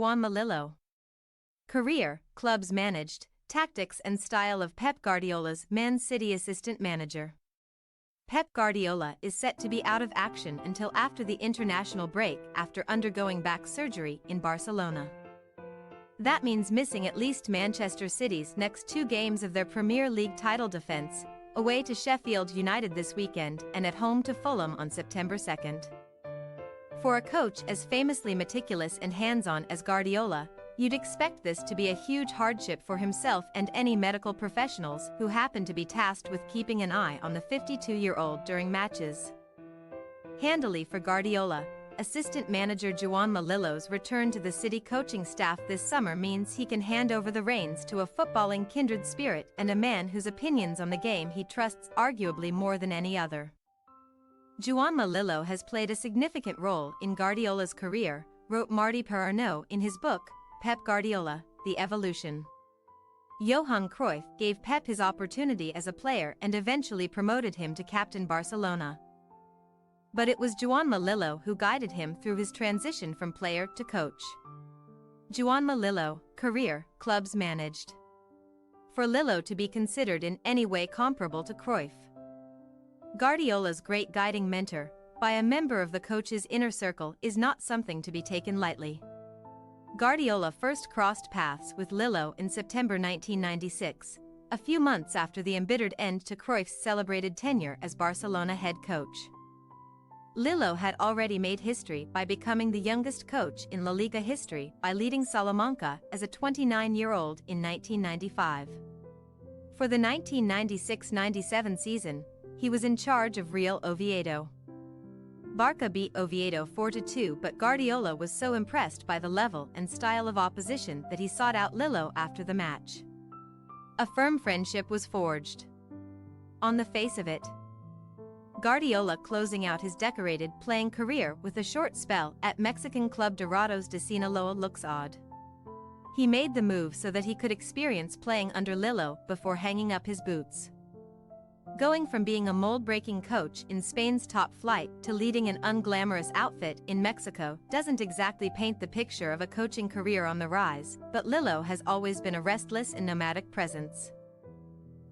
Juanma Lillo. Career, clubs managed, tactics and style of Pep Guardiola's Man City assistant manager. Pep Guardiola is set to be out of action until after the international break after undergoing back surgery in Barcelona. That means missing at least Manchester City's next 2 games of their Premier League title defence, away to Sheffield United this weekend and at home to Fulham on September 2nd. For a coach as famously meticulous and hands-on as Guardiola, you'd expect this to be a huge hardship for himself and any medical professionals who happen to be tasked with keeping an eye on the 52-year-old during matches. Handily for Guardiola, assistant manager Juanma Lillo's return to the City coaching staff this summer means he can hand over the reins to a footballing kindred spirit and a man whose opinions on the game he trusts arguably more than any other. Juanma Lillo has played a significant role in Guardiola's career, wrote Martí Perarnau in his book, Pep Guardiola, The Evolution. Johan Cruyff gave Pep his opportunity as a player and eventually promoted him to captain Barcelona. But it was Juanma Lillo who guided him through his transition from player to coach. Juanma Lillo, career, clubs managed. For Lillo to be considered in any way comparable to Cruyff, Guardiola's great guiding mentor, by a member of the coach's inner circle, is not something to be taken lightly. Guardiola first crossed paths with Lillo in September 1996, a few months after the embittered end to Cruyff's celebrated tenure as Barcelona head coach. Lillo had already made history by becoming the youngest coach in La Liga history by leading Salamanca as a 29-year-old in 1995. For the 1996-97 season, he was in charge of Real Oviedo. Barca beat Oviedo 4-2, but Guardiola was so impressed by the level and style of opposition that he sought out Lillo after the match. A firm friendship was forged. On the face of it, Guardiola closing out his decorated playing career with a short spell at Mexican club Dorados de Sinaloa looks odd. He made the move so that he could experience playing under Lillo before hanging up his boots. Going from being a mold-breaking coach in Spain's top flight to leading an unglamorous outfit in Mexico doesn't exactly paint the picture of a coaching career on the rise, but Lillo has always been a restless and nomadic presence.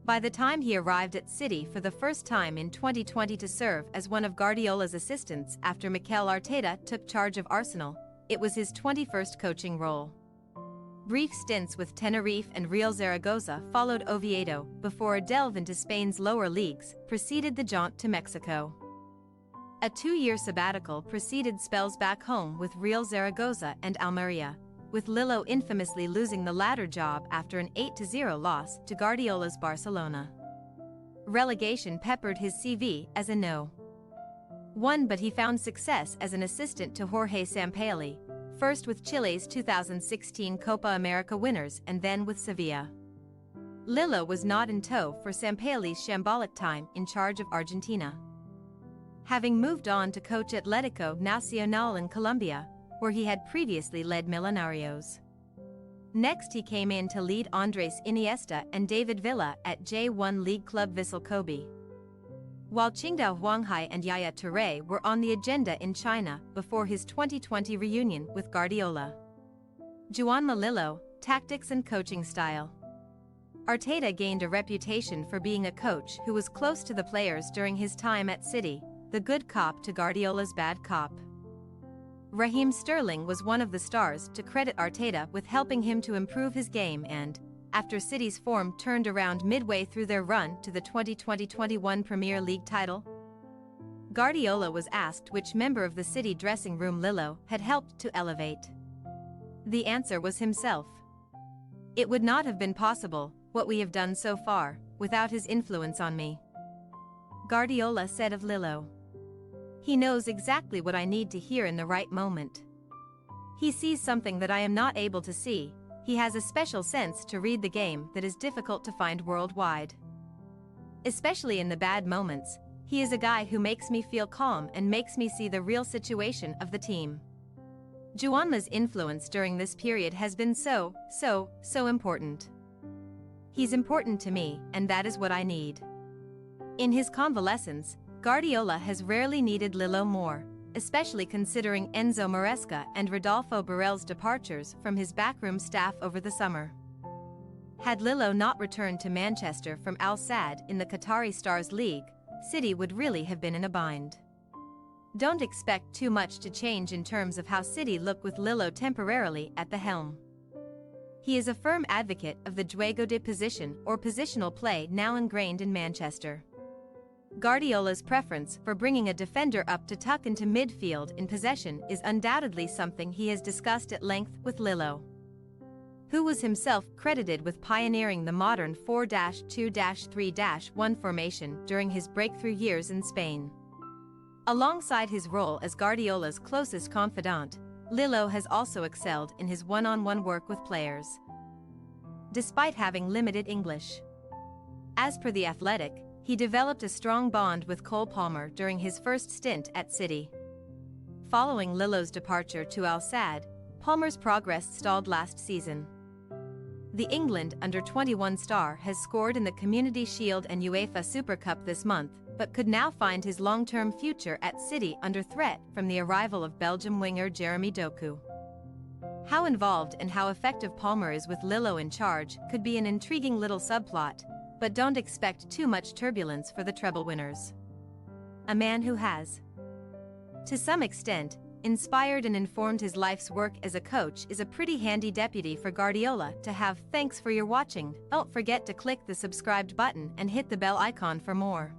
By the time he arrived at City for the first time in 2020 to serve as one of Guardiola's assistants after Mikel Arteta took charge of Arsenal, it was his 21st coaching role. Brief stints with Tenerife and Real Zaragoza followed Oviedo before a delve into Spain's lower leagues preceded the jaunt to Mexico. A 2-year sabbatical preceded spells back home with Real Zaragoza and Almeria, with Lillo infamously losing the latter job after an 8-0 loss to Guardiola's Barcelona. Relegation peppered his CV as a no-1, but he found success as an assistant to Jorge Sampaoli, first with Chile's 2016 Copa America winners and then with Sevilla. Lillo was not in tow for Sampaoli's shambolic time in charge of Argentina. Having moved on to coach Atlético Nacional in Colombia, where he had previously led Millonarios. Next he came in to lead Andrés Iniesta and David Villa at J1 League club Vissel Kobe. While Qingdao Huanghai and Yaya Touré were on the agenda in China before his 2020 reunion with Guardiola. Juanma Lillo, tactics and coaching style. Arteta gained a reputation for being a coach who was close to the players during his time at City, the good cop to Guardiola's bad cop. Raheem Sterling was one of the stars to credit Arteta with helping him to improve his game and, after City's form turned around midway through their run to the 2020-21 Premier League title, Guardiola was asked which member of the City dressing room Lillo had helped to elevate. The answer was himself. It would not have been possible, what we have done so far, without his influence on me, Guardiola said of Lillo. He knows exactly what I need to hear in the right moment. He sees something that I am not able to see. He has a special sense to read the game that is difficult to find worldwide. Especially in the bad moments, he is a guy who makes me feel calm and makes me see the real situation of the team. Juanma's influence during this period has been so important. He's important to me, and that is what I need. In his convalescence, Guardiola has rarely needed Lillo more, especially considering Enzo Maresca and Rodolfo Borrell's departures from his backroom staff over the summer. Had Lillo not returned to Manchester from Al Sadd in the Qatari Stars League, City would really have been in a bind. Don't expect too much to change in terms of how City look with Lillo temporarily at the helm. He is a firm advocate of the juego de position or positional play now ingrained in Manchester. Guardiola's preference for bringing a defender up to tuck into midfield in possession is undoubtedly something he has discussed at length with Lillo, who was himself credited with pioneering the modern 4-2-3-1 formation during his breakthrough years in Spain. Alongside his role as Guardiola's closest confidant, Lillo has also excelled in his one-on-one work with players, despite having limited English. As per The Athletic, he developed a strong bond with Cole Palmer during his first stint at City. Following Lillo's departure to Al Sadd, Palmer's progress stalled last season. The England under-21 star has scored in the Community Shield and UEFA Super Cup this month, but could now find his long-term future at City under threat from the arrival of Belgium winger Jeremy Doku. How involved and how effective Palmer is with Lillo in charge could be an intriguing little subplot, but don't expect too much turbulence for the treble winners. A man who has, to some extent, inspired and informed his life's work as a coach is a pretty handy deputy for Guardiola to have. Thanks for your watching. Don't forget to click the subscribed button and hit the bell icon for more.